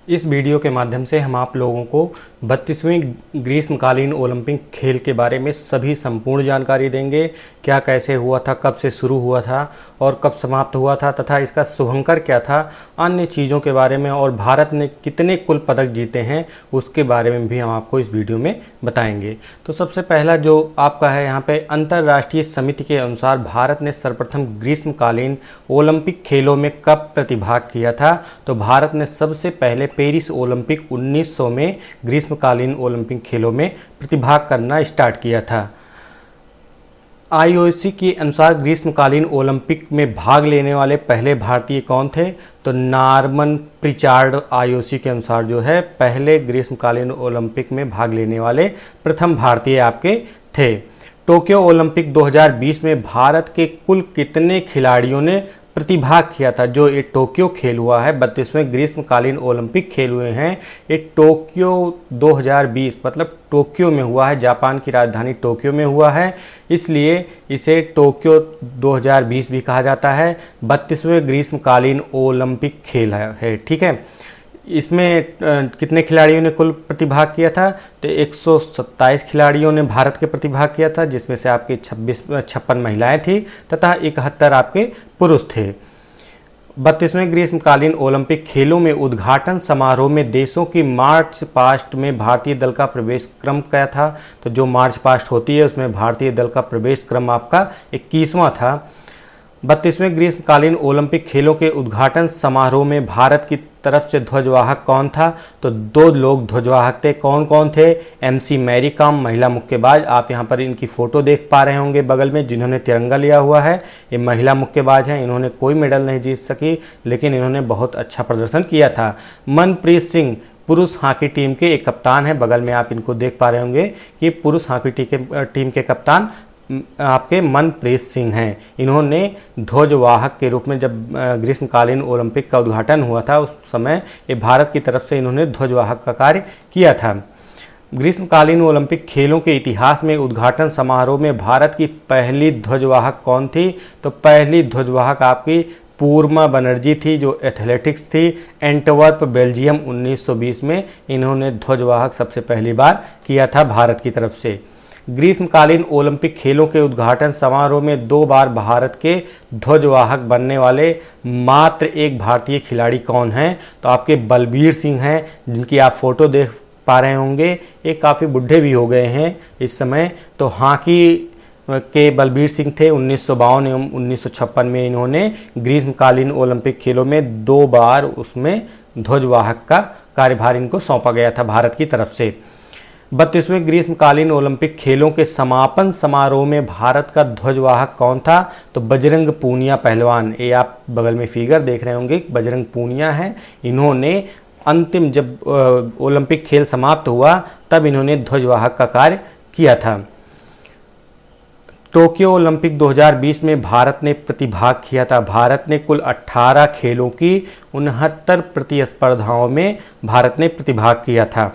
इस वीडियो के माध्यम से हम आप लोगों को 32वीं ग्रीष्मकालीन ओलंपिक खेल के बारे में सभी संपूर्ण जानकारी देंगे। क्या कैसे हुआ था, कब से शुरू हुआ था और कब समाप्त हुआ था तथा इसका शुभंकर क्या था, अन्य चीज़ों के बारे में और भारत ने कितने कुल पदक जीते हैं उसके बारे में भी हम आपको इस वीडियो में बताएंगे। तो सबसे पहला जो आपका है यहाँ पे, अंतर्राष्ट्रीय समिति के अनुसार भारत ने सर्वप्रथम ग्रीष्मकालीन ओलंपिक खेलों में कब प्रतिभाग किया था। तो भारत ने सबसे पहले पेरिस ओलंपिक 1900 में ग्रीष्मकालीन ओलंपिक खेलों में प्रतिभाग करना स्टार्ट किया था। आईओसी के अनुसार ग्रीष्मकालीन ओलंपिक में भाग लेने वाले पहले भारतीय कौन थे। तो नॉर्मन प्रिचार्ड आईओसी के अनुसार जो है पहले ग्रीष्मकालीन ओलंपिक में भाग लेने वाले प्रथम भारतीय आपके थे। टोक्यो ओलंपिक 2020 में भारत के कुल कितने खिलाड़ियों ने प्रतिभाग किया था। जो ये टोक्यो खेल हुआ है, 32वें ग्रीष्मकालीन ओलंपिक खेल हुए हैं, ये टोक्यो 2020 मतलब टोक्यो में हुआ है, जापान की राजधानी टोक्यो में हुआ है, इसलिए इसे टोक्यो 2020 भी कहा जाता है। 32वें ग्रीष्मकालीन ओलंपिक खेल है, ठीक है। इसमें कितने खिलाड़ियों ने कुल प्रतिभाग किया था। तो 127 खिलाड़ियों ने भारत के प्रतिभाग किया था, जिसमें से आपके 56 महिलाएं थी तथा 71 आपके पुरुष थे। 32वें ग्रीष्मकालीन ओलंपिक खेलों में उद्घाटन समारोह में देशों की मार्च पास्ट में भारतीय दल का प्रवेश क्रम क्या था। तो जो मार्च पास्ट होती है उसमें भारतीय दल का प्रवेश क्रम आपका 21वां था। 32वें ग्रीष्मकालीन ओलंपिक खेलों के उद्घाटन समारोह में भारत की तरफ से ध्वजवाहक कौन था। तो 2 लोग ध्वजवाहक थे। कौन कौन थे। एमसी मैरी कॉम, महिला मुक्केबाज, आप यहाँ पर इनकी फ़ोटो देख पा रहे होंगे बगल में, जिन्होंने तिरंगा लिया हुआ है। ये महिला मुक्केबाज हैं, इन्होंने कोई मेडल नहीं जीत सकी लेकिन इन्होंने बहुत अच्छा प्रदर्शन किया था। मनप्रीत सिंह पुरुष हॉकी टीम के एक कप्तान हैं, बगल में आप इनको देख पा रहे होंगे कि पुरुष हॉकी टीम के कप्तान आपके मनप्रीत सिंह हैं। इन्होंने ध्वजवाहक के रूप में जब ग्रीष्मकालीन ओलंपिक का उद्घाटन हुआ था उस समय ये भारत की तरफ से इन्होंने ध्वजवाहक का कार्य किया था। ग्रीष्मकालीन ओलंपिक खेलों के इतिहास में उद्घाटन समारोह में भारत की पहली ध्वजवाहक कौन थी। तो पहली ध्वजवाहक आपकी पूर्मा बनर्जी थी, जो एथलेटिक्स थी। एंटवर्प बेल्जियम 1920 में इन्होंने ध्वजवाहक सबसे पहली बार किया था भारत की तरफ से। ग्रीष्मकालीन ओलंपिक खेलों के उद्घाटन समारोह में 2 बार भारत के ध्वजवाहक बनने वाले मात्र एक भारतीय खिलाड़ी कौन हैं। तो आपके बलबीर सिंह हैं, जिनकी आप फोटो देख पा रहे होंगे। ये काफ़ी बुढ़े भी हो गए हैं इस समय। तो हॉकी के बलबीर सिंह थे। 1952 एवं 1956 में इन्होंने ग्रीष्मकालीन ओलंपिक खेलों में 2 बार उसमें ध्वजवाहक का कार्यभार इनको सौंपा गया था भारत की तरफ से। 32वें ग्रीष्मकालीन ओलंपिक खेलों के समापन समारोह में भारत का ध्वजवाहक कौन था। तो बजरंग पूनिया पहलवान, ये आप बगल में फिगर देख रहे होंगे, बजरंग पूनिया है। इन्होंने अंतिम जब ओलंपिक खेल समाप्त हुआ तब इन्होंने ध्वजवाहक का कार्य किया था। टोक्यो ओलंपिक 2020 में भारत ने प्रतिभाग किया था। भारत ने कुल 18 खेलों की 69 प्रतिस्पर्धाओं में भारत ने प्रतिभाग किया था।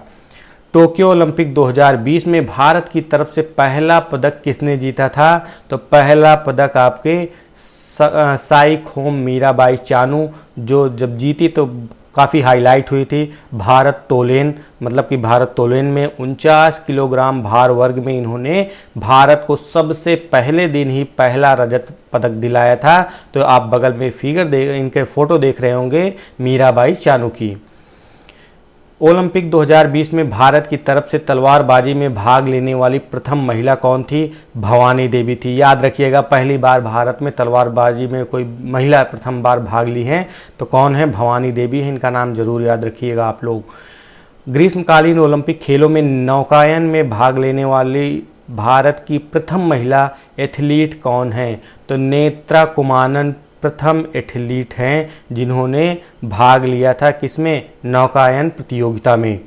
टोक्यो ओलंपिक 2020 में भारत की तरफ से पहला पदक किसने जीता था। तो पहला पदक आपके साईखोम मीराबाई चानू, जो जब जीती तो काफ़ी हाईलाइट हुई थी। भारत तोलेन मतलब कि भारत तोलेन में 49 किलोग्राम भार वर्ग में इन्होंने भारत को सबसे पहले दिन ही पहला रजत पदक दिलाया था। तो आप बगल में फिगर इनके फ़ोटो देख रहे होंगे मीराबाई चानू की। ओलंपिक 2020 में भारत की तरफ से तलवारबाजी में भाग लेने वाली प्रथम महिला कौन थी। भवानी देवी थी। याद रखिएगा, पहली बार भारत में तलवारबाजी में कोई महिला प्रथम बार भाग ली है तो कौन है, भवानी देवी है। इनका नाम जरूर याद रखिएगा आप लोग। ग्रीष्मकालीन ओलंपिक खेलों में नौकायन में भाग लेने वाली भारत की प्रथम महिला एथलीट कौन है। तो नेत्रा कुमानन प्रथम एथलीट हैं जिन्होंने भाग लिया था किसमें, नौकायन प्रतियोगिता में।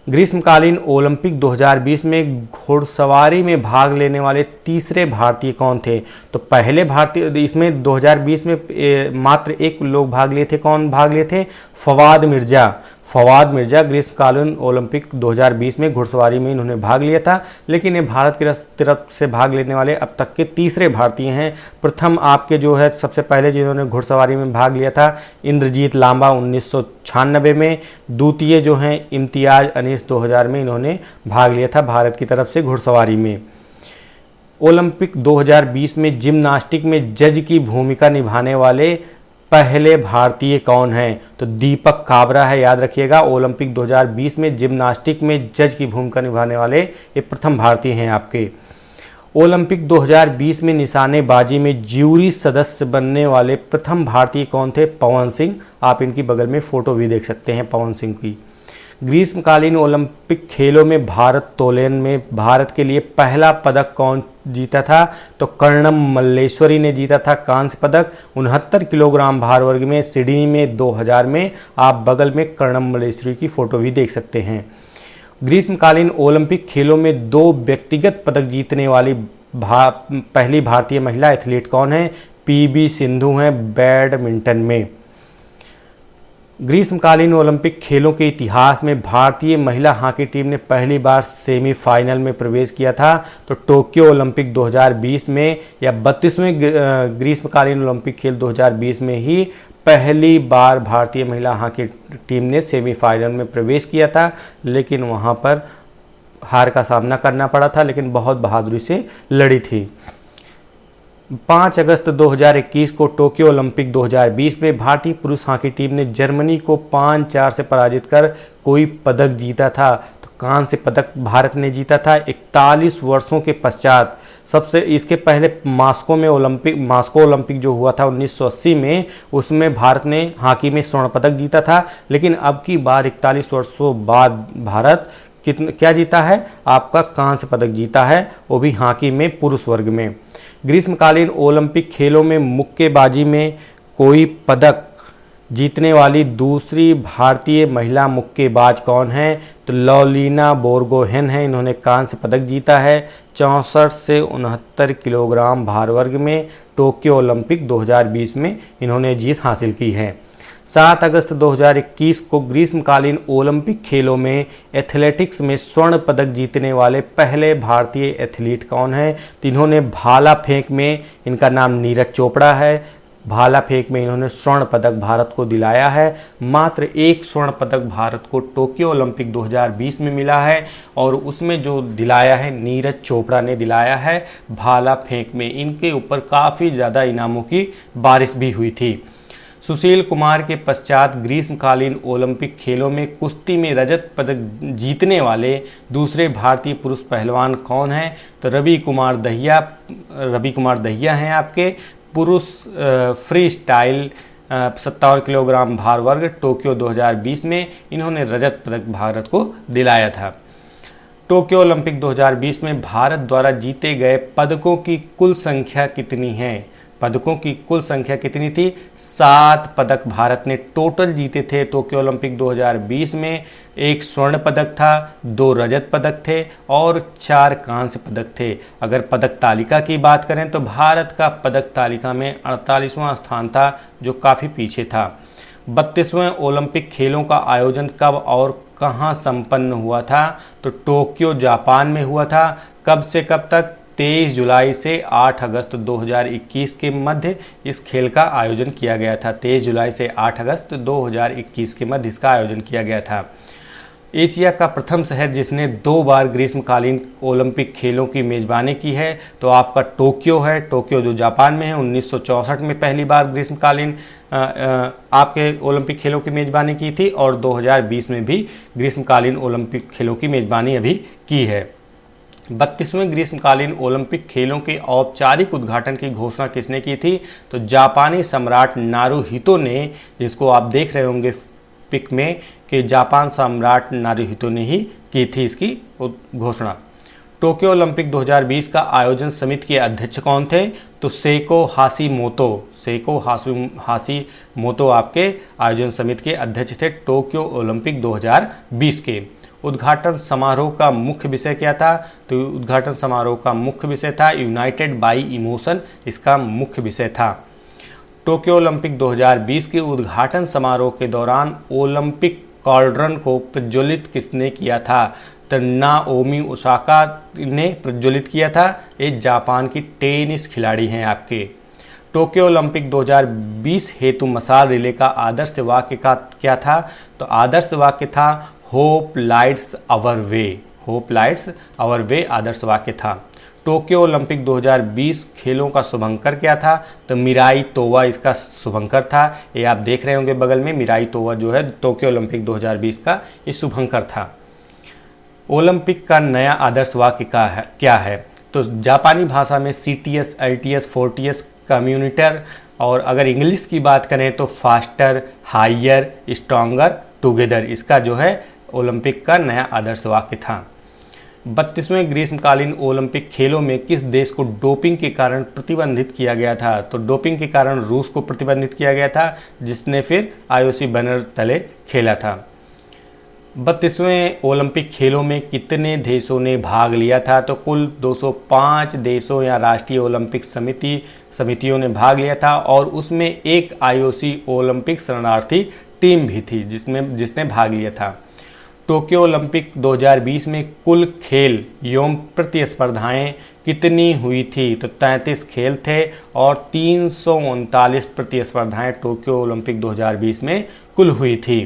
ग्रीष्मकालीन ओलंपिक 2020 में घुड़सवारी में भाग लेने वाले तीसरे भारतीय कौन थे। तो पहले भारतीय, इसमें 2020 में मात्र एक लोग भाग लिए थे। कौन भाग लिए थे, फवाद मिर्ज़ा। फवाद मिर्ज़ा ग्रीष्मकालीन ओलंपिक 2020 में घुड़सवारी में इन्होंने भाग लिया था, लेकिन ये भारत की तरफ से भाग लेने वाले अब तक के तीसरे भारतीय हैं। प्रथम आपके जो है सबसे पहले जिन्होंने घुड़सवारी में भाग लिया था इंद्रजीत लांबा 1996 में, द्वितीय जो हैं इम्तियाज़ अनीस 2000 में इन्होंने भाग लिया था भारत की तरफ से घुड़सवारी में। ओलंपिक 2020 में जिम्नास्टिक में जज की भूमिका निभाने वाले पहले भारतीय कौन हैं? तो दीपक काबरा है, याद रखिएगा। ओलंपिक 2020 में जिम्नास्टिक में जज की भूमिका निभाने वाले ये प्रथम भारतीय हैं आपके। ओलंपिक 2020 में निशानेबाजी में ज्यूरी सदस्य बनने वाले प्रथम भारतीय कौन थे? पवन सिंह। आप इनकी बगल में फोटो भी देख सकते हैं पवन सिंह की। ग्रीष्मकालीन ओलंपिक खेलों में भारोत्तोलन में भारत के लिए पहला पदक कौन जीता था? तो कर्णम मल्लेश्वरी ने जीता था कांस्य पदक 69 किलोग्राम भार वर्ग में सिडनी में 2000 में। आप बगल में कर्णम मल्लेश्वरी की फोटो भी देख सकते हैं। ग्रीष्मकालीन ओलंपिक खेलों में 2 व्यक्तिगत पदक जीतने वाली पहली भारतीय महिला एथलीट कौन है? पीवी सिंधु हैं बैडमिंटन में। ग्रीष्मकालीन ओलंपिक खेलों के इतिहास में भारतीय महिला हॉकी टीम ने पहली बार सेमीफाइनल में प्रवेश किया था। तो टोक्यो ओलंपिक 2020 में या 32वें ग्रीष्मकालीन ओलंपिक खेल 2020 में ही पहली बार भारतीय महिला हॉकी टीम ने सेमीफाइनल में प्रवेश किया था, लेकिन वहां पर हार का सामना करना पड़ा था, लेकिन बहुत बहादुरी से लड़ी थी। 5 अगस्त 2021 को टोक्यो ओलंपिक 2020 में भारतीय पुरुष हॉकी टीम ने जर्मनी को 5-4 से पराजित कर कोई पदक जीता था? तो कांस्य पदक भारत ने जीता था 41 वर्षों के पश्चात। सबसे इसके पहले मास्को ओलंपिक जो हुआ था 1980 में, उसमें भारत ने हॉकी में स्वर्ण पदक जीता था, लेकिन अब की बार 41 वर्षों बाद भारत क्या जीता है? आपका कांस्य पदक जीता है, वो भी हॉकी में पुरुष वर्ग में। ग्रीष्मकालीन ओलंपिक खेलों में मुक्केबाजी में कोई पदक जीतने वाली दूसरी भारतीय महिला मुक्केबाज कौन है? तो लॉलिना बोरगोहेन है, इन्होंने कांस्य पदक जीता है 64 से 69 किलोग्राम भार वर्ग में। टोक्यो ओलंपिक 2020 में इन्होंने जीत हासिल की है। 7 अगस्त 2021 को ग्रीष्मकालीन ओलंपिक खेलों में एथलेटिक्स में स्वर्ण पदक जीतने वाले पहले भारतीय एथलीट कौन हैं? तो इन्होंने भाला फेंक में, इनका नाम नीरज चोपड़ा है, भाला फेंक में इन्होंने स्वर्ण पदक भारत को दिलाया है। मात्र एक स्वर्ण पदक भारत को टोक्यो ओलंपिक 2020 में मिला है, और उसमें जो दिलाया है नीरज चोपड़ा ने दिलाया है भाला फेंक में। इनके ऊपर काफ़ी ज़्यादा इनामों की बारिश भी हुई थी। सुशील कुमार के पश्चात ग्रीष्मकालीन ओलंपिक खेलों में कुश्ती में रजत पदक जीतने वाले दूसरे भारतीय पुरुष पहलवान कौन हैं? तो रवि कुमार दहिया हैं आपके। पुरुष फ्री स्टाइल 57 किलोग्राम भार वर्ग टोक्यो 2020 में इन्होंने रजत पदक भारत को दिलाया था। टोक्यो ओलंपिक 2020 में भारत द्वारा जीते गए पदकों की कुल संख्या कितनी है? पदकों की कुल संख्या कितनी थी? 7 पदक भारत ने टोटल जीते थे टोक्यो ओलंपिक 2020 में। 1 स्वर्ण पदक था, 2 रजत पदक थे और 4 कांस्य पदक थे। अगर पदक तालिका की बात करें तो भारत का पदक तालिका में 48वां स्थान था, जो काफ़ी पीछे था। 32वें ओलंपिक खेलों का आयोजन कब और कहां संपन्न हुआ था? तो टोक्यो जापान में हुआ था। कब से कब तक? 23 जुलाई से 8 अगस्त 2021 के मध्य इस खेल का आयोजन किया गया था। 23 जुलाई से 8 अगस्त 2021 के मध्य इसका आयोजन किया गया था। एशिया का प्रथम शहर जिसने 2 बार ग्रीष्मकालीन ओलंपिक खेलों की मेज़बानी की है तो आपका टोक्यो है। टोक्यो जो जापान में है, 1964 में पहली बार ग्रीष्मकालीन आपके ओलंपिक खेलों की मेज़बानी की थी, और 2020 में भी ग्रीष्मकालीन ओलंपिक खेलों की मेज़बानी अभी की है। 32वें ग्रीष्मकालीन ओलंपिक खेलों के औपचारिक उद्घाटन की घोषणा किसने की थी? तो जापानी सम्राट नारुहितो ने, जिसको आप देख रहे होंगे पिक में कि जापान सम्राट नारुहितो ने ही की थी इसकी घोषणा। टोक्यो ओलंपिक 2020 का आयोजन समिति के अध्यक्ष कौन थे? तो सेको हाशिमोतो आपके आयोजन समिति के अध्यक्ष थे टोक्यो ओलंपिक 2020 के। उद्घाटन समारोह का मुख्य विषय क्या था? तो उद्घाटन समारोह का मुख्य विषय था यूनाइटेड बाय इमोशन, इसका मुख्य विषय था। टोक्यो ओलंपिक 2020 के उद्घाटन समारोह के दौरान ओलंपिक कॉल्ड्रन को प्रज्वलित किसने किया था? तो नाओमी ओसाका ने प्रज्वलित किया था। ये जापान की टेनिस खिलाड़ी हैं आपके। टोक्यो ओलंपिक 2020 हेतु मसाल रिले का आदर्श वाक्य का क्या था? तो आदर्श वाक्य था hope lights our way. Hope lights our way आदर्श वाक्य था। टोक्यो ओलंपिक 2020 खेलों का शुभंकर क्या था? तो मिराई तोवा इसका शुभंकर था। ये आप देख रहे होंगे बगल में, मिराई तोवा जो है टोक्यो ओलंपिक 2020 का ये शुभंकर था। ओलंपिक का नया आदर्श वाक्य क्या है? तो जापानी भाषा में CTS, LTS, FORTS, कम्युनिटर, और अगर इंग्लिश की बात करें तो फास्टर, हायर, स्ट्रॉन्गर, टुगेदर, इसका जो है ओलंपिक का नया आदर्श वाक्य था। 32वें ग्रीष्मकालीन ओलंपिक खेलों में किस देश को डोपिंग के कारण प्रतिबंधित किया गया था? तो डोपिंग के कारण रूस को प्रतिबंधित किया गया था, जिसने फिर IOC बैनर तले खेला था। 32वें ओलंपिक खेलों में कितने देशों ने भाग लिया था? तो कुल 205 देशों या राष्ट्रीय ओलंपिक समितियों ने भाग लिया था, और उसमें एक IOC ओलंपिक शरणार्थी टीम भी थी जिसने भाग लिया था। टोक्यो ओलंपिक 2020 में कुल खेल एवं प्रतिस्पर्धाएं कितनी हुई थी? तो 33 खेल थे और 339 प्रतिस्पर्धाएं टोक्यो ओलंपिक 2020 में कुल हुई थी।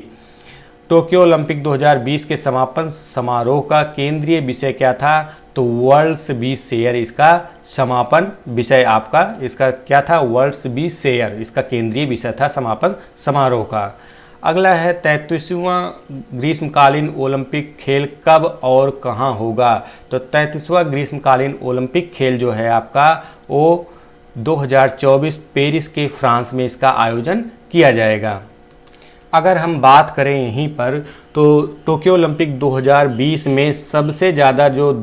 टोक्यो ओलंपिक 2020 के समापन समारोह का केंद्रीय विषय क्या था? तो वर्ल्ड्स बी शेयर इसका समापन विषय आपका इसका क्या था? वर्ल्ड्स बी शेयर इसका केंद्रीय विषय था समापन समारोह का। अगला है 33वां ग्रीष्मकालीन ओलंपिक खेल कब और कहां होगा? तो 33वां ग्रीष्मकालीन ओलंपिक खेल जो है आपका वो 2024 पेरिस के फ्रांस में इसका आयोजन किया जाएगा। अगर हम बात करें यहीं पर तो टोक्यो ओलंपिक 2020 में सबसे ज़्यादा जो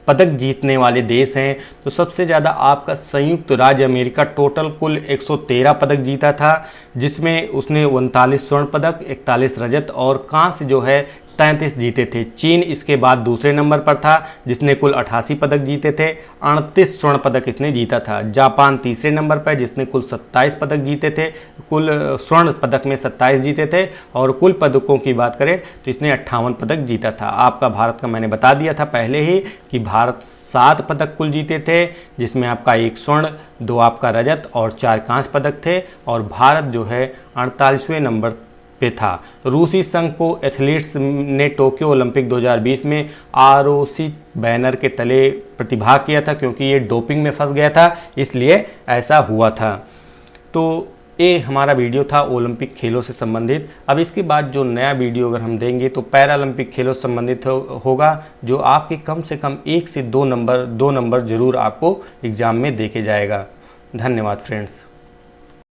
पदक जीतने वाले देश हैं, तो सबसे ज़्यादा आपका संयुक्त राज्य अमेरिका टोटल कुल 113 पदक जीता था, जिसमें उसने 39 स्वर्ण पदक, 41 रजत और कांस्य जो है 33 जीते थे। चीन इसके बाद दूसरे नंबर पर था जिसने कुल 88 पदक जीते थे, 38 स्वर्ण पदक इसने जीता था। जापान तीसरे नंबर पर जिसने कुल 27 पदक जीते थे, कुल स्वर्ण पदक में 27 जीते थे, और कुल पदकों की बात करें तो इसने 58 पदक जीता था। आपका भारत का मैंने बता दिया था पहले ही कि भारत 7 पदक कुल जीते थे, जिसमें आपका 1 स्वर्ण, 2 आपका रजत और 4 कांस्य पदक थे, और भारत जो है 48वें नंबर पे था। रूसी संघ को एथलीट्स ने टोक्यो ओलंपिक 2020 में ROC बैनर के तले प्रतिभाग किया था, क्योंकि ये डोपिंग में फंस गया था, इसलिए ऐसा हुआ था। तो ये हमारा वीडियो था ओलंपिक खेलों से संबंधित। अब इसके बाद जो नया वीडियो अगर हम देंगे तो पैरालंपिक खेलों से संबंधित होगा, जो आपके कम से कम 1 से 2 नंबर जरूर आपको एग्जाम में देके जाएगा। धन्यवाद फ्रेंड्स।